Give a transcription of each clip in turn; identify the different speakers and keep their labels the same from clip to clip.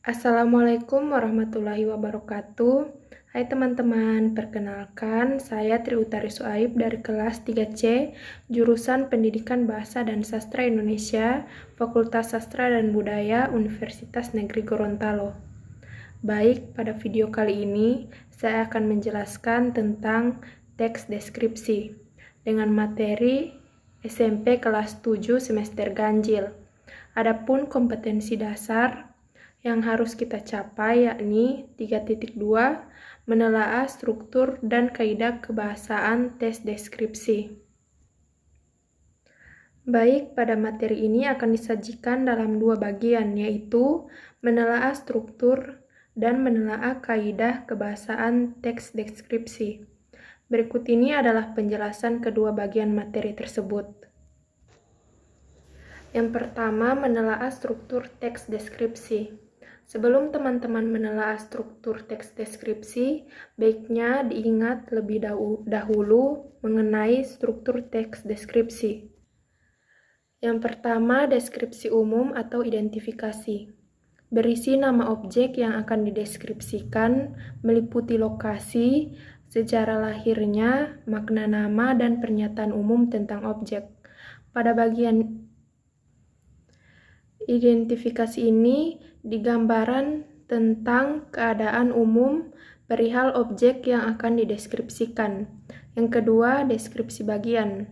Speaker 1: Assalamualaikum warahmatullahi wabarakatuh. Hai teman-teman, perkenalkan saya Tri Utari Suaib dari kelas 3C, jurusan Pendidikan Bahasa dan Sastra Indonesia, Fakultas Sastra dan Budaya, Universitas Negeri Gorontalo. Baik, pada video kali ini saya akan menjelaskan tentang teks deskripsi dengan materi SMP kelas 7 semester ganjil. Adapun kompetensi dasar yang harus kita capai yakni 3.2 menelaah struktur dan kaidah kebahasaan tes deskripsi. Baik, pada materi ini akan disajikan dalam dua bagian, yaitu menelaah struktur dan menelaah kaidah kebahasaan teks deskripsi. Berikut ini adalah penjelasan kedua bagian materi tersebut. Yang pertama, menelaah struktur teks deskripsi. Sebelum teman-teman menelaah struktur teks deskripsi, baiknya diingat lebih dahulu mengenai struktur teks deskripsi. Yang pertama, deskripsi umum atau identifikasi. Berisi nama objek yang akan dideskripsikan, meliputi lokasi, sejarah lahirnya, makna nama, dan pernyataan umum tentang objek. Pada bagian identifikasi ini digambaran tentang keadaan umum perihal objek yang akan dideskripsikan. Yang kedua, deskripsi bagian.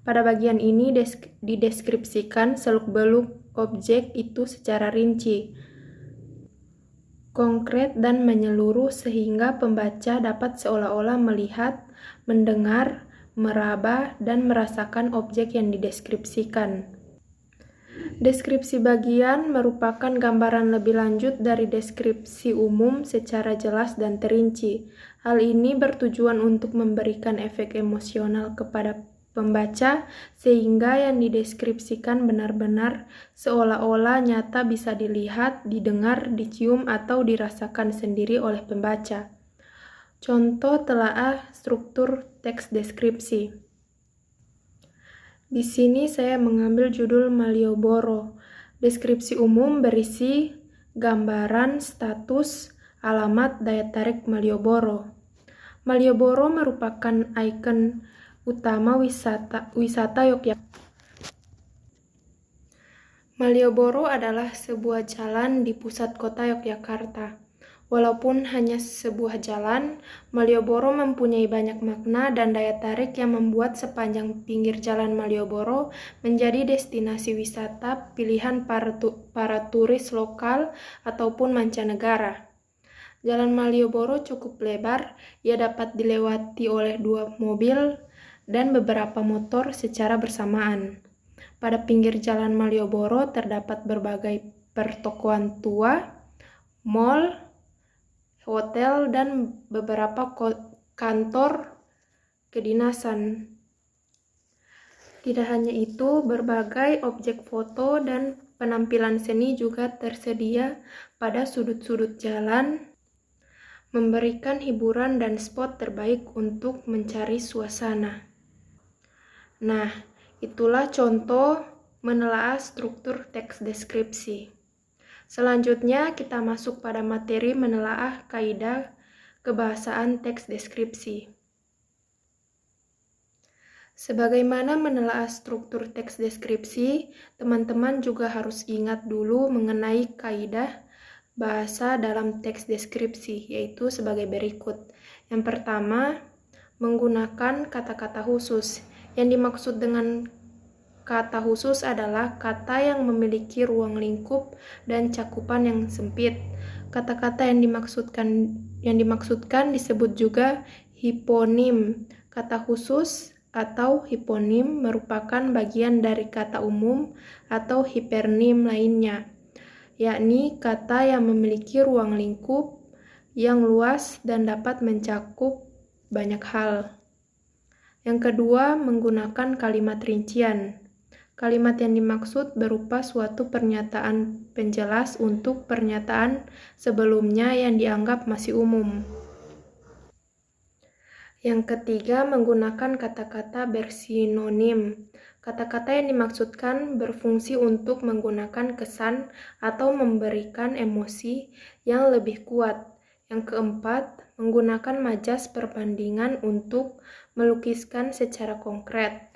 Speaker 1: Pada bagian ini dideskripsikan seluk-beluk objek itu secara rinci, konkret dan menyeluruh sehingga pembaca dapat seolah-olah melihat, mendengar, meraba, dan merasakan objek yang dideskripsikan. Deskripsi bagian merupakan gambaran lebih lanjut dari deskripsi umum secara jelas dan terinci. Hal ini bertujuan untuk memberikan efek emosional kepada pembaca sehingga yang dideskripsikan benar-benar seolah-olah nyata bisa dilihat, didengar, dicium, atau dirasakan sendiri oleh pembaca. Contoh telaah struktur teks deskripsi. Di sini saya mengambil judul Malioboro. Deskripsi umum berisi gambaran, status, alamat, daya tarik Malioboro. Malioboro merupakan ikon utama wisata Yogyakarta. Malioboro adalah sebuah jalan di pusat kota Yogyakarta. Walaupun hanya sebuah jalan, Malioboro mempunyai banyak makna dan daya tarik yang membuat sepanjang pinggir jalan Malioboro menjadi destinasi wisata pilihan para turis lokal ataupun mancanegara. Jalan Malioboro cukup lebar, ia dapat dilewati oleh 2 mobil dan beberapa motor secara bersamaan. Pada pinggir jalan Malioboro terdapat berbagai pertokoan tua, mal, hotel, dan beberapa kantor kedinasan. Tidak hanya itu, berbagai objek foto dan penampilan seni juga tersedia pada sudut-sudut jalan, memberikan hiburan dan spot terbaik untuk mencari suasana. Nah, itulah contoh menelaah struktur teks deskripsi. Selanjutnya, kita masuk pada materi menelaah kaidah kebahasaan teks deskripsi. Sebagaimana menelaah struktur teks deskripsi, teman-teman juga harus ingat dulu mengenai kaidah bahasa dalam teks deskripsi, yaitu sebagai berikut. Yang pertama, menggunakan kata-kata khusus. Yang dimaksud dengan kata khusus adalah kata yang memiliki ruang lingkup dan cakupan yang sempit. Kata-kata yang dimaksudkan disebut juga hiponim. Kata khusus atau hiponim merupakan bagian dari kata umum atau hipernim lainnya, yakni kata yang memiliki ruang lingkup yang luas dan dapat mencakup banyak hal. Yang kedua, menggunakan kalimat rincian. Kalimat yang dimaksud berupa suatu pernyataan penjelas untuk pernyataan sebelumnya yang dianggap masih umum. Yang ketiga, menggunakan kata-kata bersinonim. Kata-kata yang dimaksudkan berfungsi untuk menggunakan kesan atau memberikan emosi yang lebih kuat. Yang keempat, menggunakan majas perbandingan untuk melukiskan secara konkret.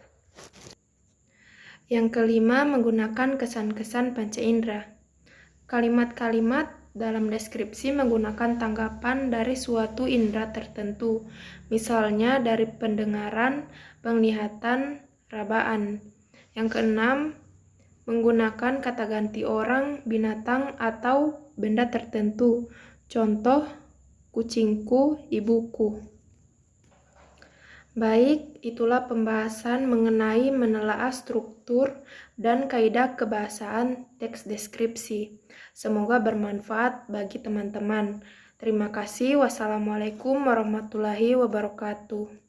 Speaker 1: Yang kelima, menggunakan kesan-kesan panca indera. Kalimat-kalimat dalam deskripsi menggunakan tanggapan dari suatu indera tertentu, misalnya dari pendengaran, penglihatan, rabaan. Yang keenam, menggunakan kata ganti orang, binatang, atau benda tertentu. Contoh, kucingku, ibuku. Baik, itulah pembahasan mengenai menelaah struktur dan kaidah kebahasaan teks deskripsi. Semoga bermanfaat bagi teman-teman. Terima kasih. Wassalamualaikum warahmatullahi wabarakatuh.